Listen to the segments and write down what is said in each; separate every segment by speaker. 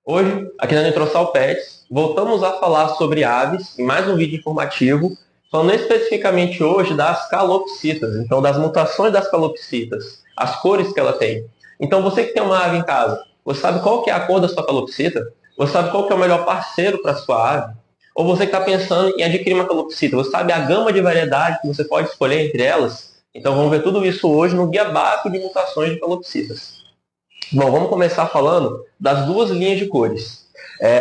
Speaker 1: Hoje, aqui na Nitrossal Pets, voltamos a falar sobre aves em mais um vídeo informativo, falando especificamente hoje das calopsitas, então das mutações das calopsitas, as cores que ela tem. Então você que tem uma ave em casa, você sabe qual que é a cor da sua calopsita? Você sabe qual que é o melhor parceiro para a sua ave? Ou você que está pensando em adquirir uma calopsita, você sabe a gama de variedades que você pode escolher entre elas? Então vamos ver tudo isso hoje no Guia Básico de Mutações de Calopsitas. Bom, vamos começar falando das duas linhas de cores.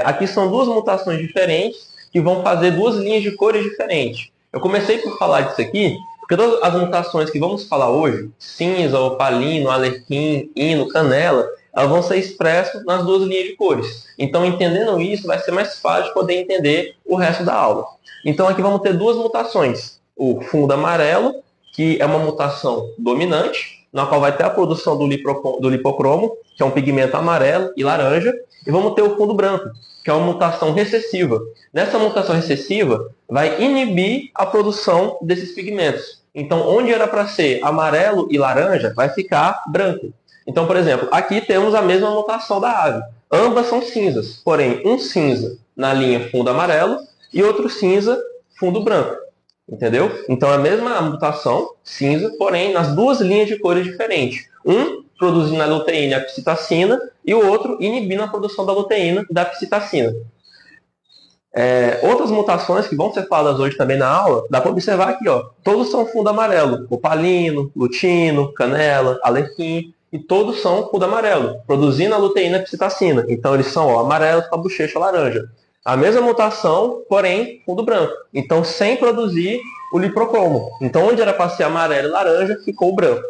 Speaker 1: Aqui são duas mutações diferentes que vão fazer duas linhas de cores diferentes. Eu comecei por falar disso aqui, porque todas as mutações que vamos falar hoje, cinza, opalino, alerquim, hino, canela, elas vão ser expressas nas duas linhas de cores. Então, entendendo isso, vai ser mais fácil de poder entender o resto da aula. Então, aqui vamos ter duas mutações. O fundo amarelo, que é uma mutação dominante, na qual vai ter a produção do lipocromo, que é um pigmento amarelo e laranja, e vamos ter o fundo branco, que é uma mutação recessiva. Nessa mutação recessiva, vai inibir a produção desses pigmentos. Então, onde era para ser amarelo e laranja, vai ficar branco. Então, por exemplo, aqui temos a mesma mutação da ave. Ambas são cinzas, porém, um cinza na linha fundo amarelo e outro cinza fundo branco. Entendeu? Então, é a mesma mutação, cinza, porém nas duas linhas de cores diferentes. Um produzindo a luteína e a psitacina, e o outro inibindo a produção da luteína e da psitacina. Outras mutações que vão ser faladas hoje também na aula, dá para observar aqui, ó, todos são fundo amarelo, opalino, lutino, canela, alerquim, e todos são fundo amarelo, produzindo a luteína e a psitacina. Então eles são amarelos com a bochecha laranja. A mesma mutação, porém, fundo branco. Então, sem produzir o liprocromo. Então, onde era para ser amarelo e laranja, ficou branco.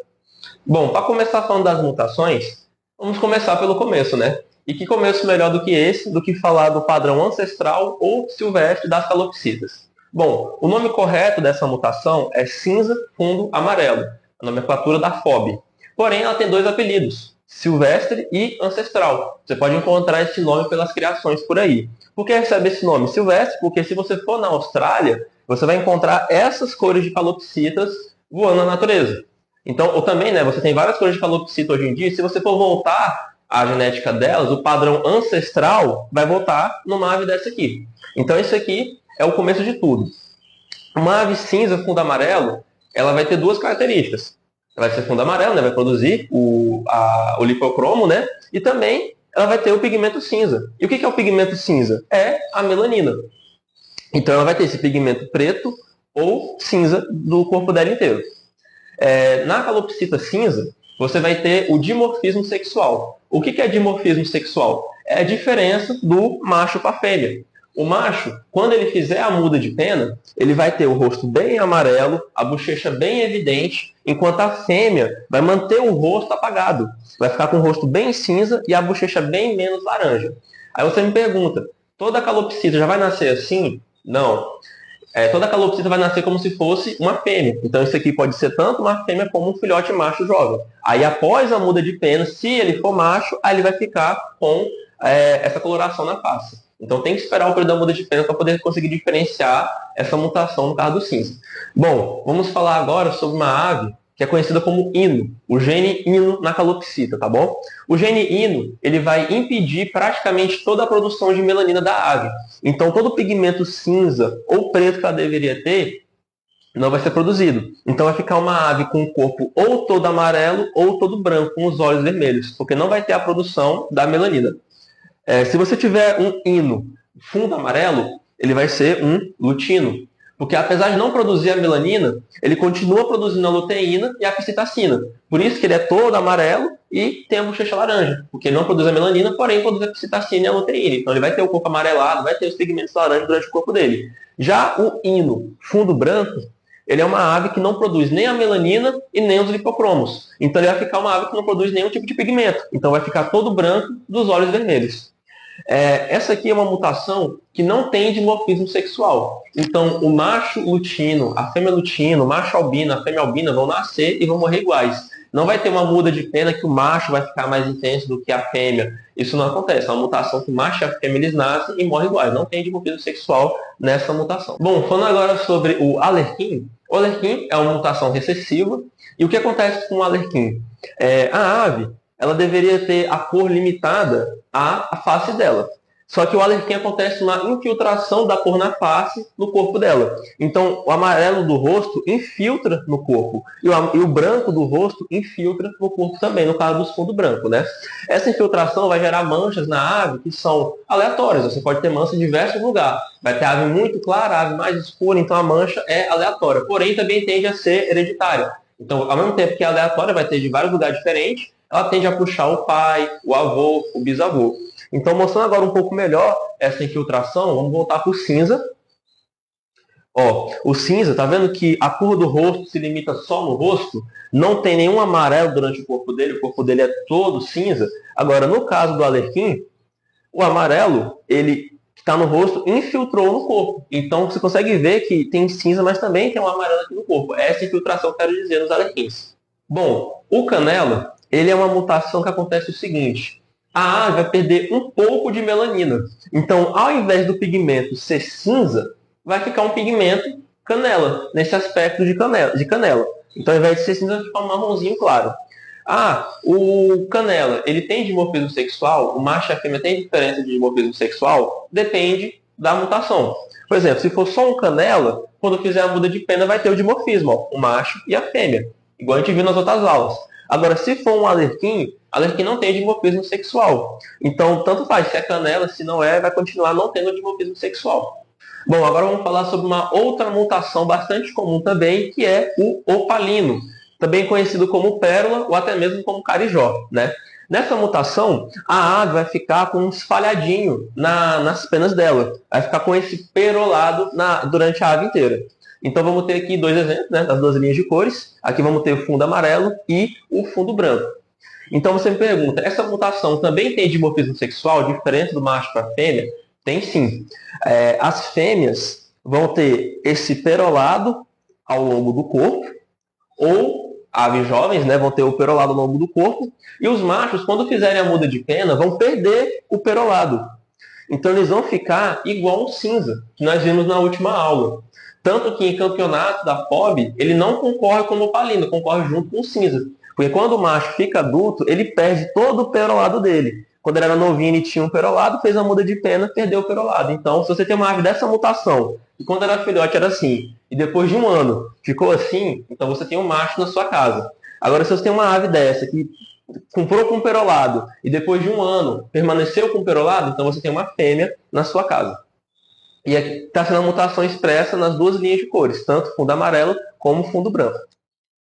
Speaker 1: Bom, para começar falando das mutações, vamos começar pelo começo, né? E que começo melhor do que esse, do que falar do padrão ancestral ou silvestre das calopsitas? Bom, o nome correto dessa mutação é cinza fundo amarelo, a nomenclatura da FOB. Porém, ela tem dois apelidos, silvestre e ancestral. Você pode encontrar esse nome pelas criações por aí. Por que recebe esse nome? Silvestre, porque se você for na Austrália, você vai encontrar essas cores de calopsitas voando na natureza. Então, ou também, né, você tem várias cores de calopsita hoje em dia, e se você for voltar à genética delas, o padrão ancestral vai voltar numa ave dessa aqui. Então, isso aqui é o começo de tudo. Uma ave cinza fundo amarelo, ela vai ter duas características. Ela vai ser fundo amarelo, né, vai produzir o lipocromo, né, e também ela vai ter o pigmento cinza. E o que é o pigmento cinza? É a melanina. Então, ela vai ter esse pigmento preto ou cinza do corpo dela inteiro. Na calopsita cinza, você vai ter o dimorfismo sexual. O que é dimorfismo sexual? É a diferença do macho para a fêmea. O macho, quando ele fizer a muda de pena, ele vai ter o rosto bem amarelo, a bochecha bem evidente, enquanto a fêmea vai manter o rosto apagado. Vai ficar com o rosto bem cinza e a bochecha bem menos laranja. Aí você me pergunta, toda calopsita já vai nascer assim? Não. Toda calopsita vai nascer como se fosse uma fêmea. Então isso aqui pode ser tanto uma fêmea como um filhote macho jovem. Aí após a muda de pena, se ele for macho, aí ele vai ficar com essa coloração na face. Então tem que esperar o período da muda de pena para poder conseguir diferenciar essa mutação no caso do cinza. Bom, vamos falar agora sobre uma ave que é conhecida como hino, o gene hino na calopsita, tá bom? O gene hino, ele vai impedir praticamente toda a produção de melanina da ave. Então, todo o pigmento cinza ou preto que ela deveria ter, não vai ser produzido. Então, vai ficar uma ave com o corpo ou todo amarelo ou todo branco, com os olhos vermelhos, porque não vai ter a produção da melanina. Se você tiver um hino fundo amarelo, ele vai ser um lutino. Porque apesar de não produzir a melanina, ele continua produzindo a luteína e a psitacina. Por isso que ele é todo amarelo e tem a bochecha laranja. Porque ele não produz a melanina, porém produz a psitacina e a luteína. Então ele vai ter o corpo amarelado, vai ter os pigmentos laranjas durante o corpo dele. Já o hino fundo branco, ele é uma ave que não produz nem a melanina e nem os lipocromos. Então ele vai ficar uma ave que não produz nenhum tipo de pigmento. Então vai ficar todo branco dos olhos vermelhos. Essa aqui é uma mutação que não tem dimorfismo sexual. Então, o macho lutino, a fêmea lutino, o macho albino, a fêmea albina vão nascer e vão morrer iguais. Não vai ter uma muda de pena que o macho vai ficar mais intenso do que a fêmea. Isso não acontece. É uma mutação que o macho e a fêmea eles nascem e morrem iguais. Não tem dimorfismo sexual nessa mutação. Bom, falando agora sobre o alerquim. O alerquim é uma mutação recessiva. E o que acontece com o alerquim? A ave ela deveria ter a cor limitada à face dela. Só que o alerquim acontece uma infiltração da cor na face no corpo dela. Então, o amarelo do rosto infiltra no corpo. E o branco do rosto infiltra no corpo também, no caso dos fundos brancos, né? Essa infiltração vai gerar manchas na ave que são aleatórias. Você pode ter mancha em diversos lugares. Vai ter ave muito clara, ave mais escura, então a mancha é aleatória. Porém, também tende a ser hereditária. Então, ao mesmo tempo que é aleatória, vai ter de vários lugares diferentes, ela tende a puxar o pai, o avô, o bisavô. Então, mostrando agora um pouco melhor essa infiltração, vamos voltar para o cinza. Ó, o cinza, tá vendo que a cor do rosto se limita só no rosto? Não tem nenhum amarelo durante o corpo dele é todo cinza. Agora, no caso do alerquim, o amarelo, ele que está no rosto, infiltrou no corpo. Então, você consegue ver que tem cinza, mas também tem um amarelo aqui no corpo. Essa infiltração que eu quero dizer nos alerquins. Bom, o canela, ele é uma mutação que acontece o seguinte. A ave vai perder um pouco de melanina. Então, ao invés do pigmento ser cinza, vai ficar um pigmento canela, nesse aspecto de canela. Então, ao invés de ser cinza, vai ficar um marronzinho claro. O canela, ele tem dimorfismo sexual? O macho e a fêmea tem diferença de dimorfismo sexual? Depende da mutação. Por exemplo, se for só um canela, quando fizer a muda de pena, vai ter o dimorfismo, ó, o macho e a fêmea, igual a gente viu nas outras aulas. Agora, se for um alerquim não tem dimorfismo sexual. Então, tanto faz se é canela, se não é, vai continuar não tendo dimorfismo sexual. Bom, agora vamos falar sobre uma outra mutação bastante comum também, que é o opalino, também conhecido como pérola ou até mesmo como carijó, né? Nessa mutação, a ave vai ficar com um espalhadinho nas penas dela. Vai ficar com esse perolado durante a ave inteira. Então vamos ter aqui dois exemplos, né, das duas linhas de cores. Aqui vamos ter o fundo amarelo e o fundo branco. Então você me pergunta, essa mutação também tem dimorfismo sexual, diferente do macho para a fêmea? Tem sim. As fêmeas vão ter esse perolado ao longo do corpo, ou aves jovens, né, vão ter o perolado ao longo do corpo, e os machos, quando fizerem a muda de pena, vão perder o perolado. Então eles vão ficar igual um cinza, que nós vimos na última aula. Tanto que em campeonato da FOB, ele não concorre como opalino, concorre junto com o cinza. Porque quando o macho fica adulto, ele perde todo o perolado dele. Quando ele era novinho, ele tinha um perolado, fez a muda de pena, perdeu o perolado. Então, se você tem uma ave dessa mutação, e quando era filhote era assim, e depois de um ano ficou assim, então você tem um macho na sua casa. Agora, se você tem uma ave dessa, que comprou com perolado, e depois de um ano permaneceu com perolado, então você tem uma fêmea na sua casa. E aqui está sendo a mutação expressa nas duas linhas de cores, tanto fundo amarelo como fundo branco.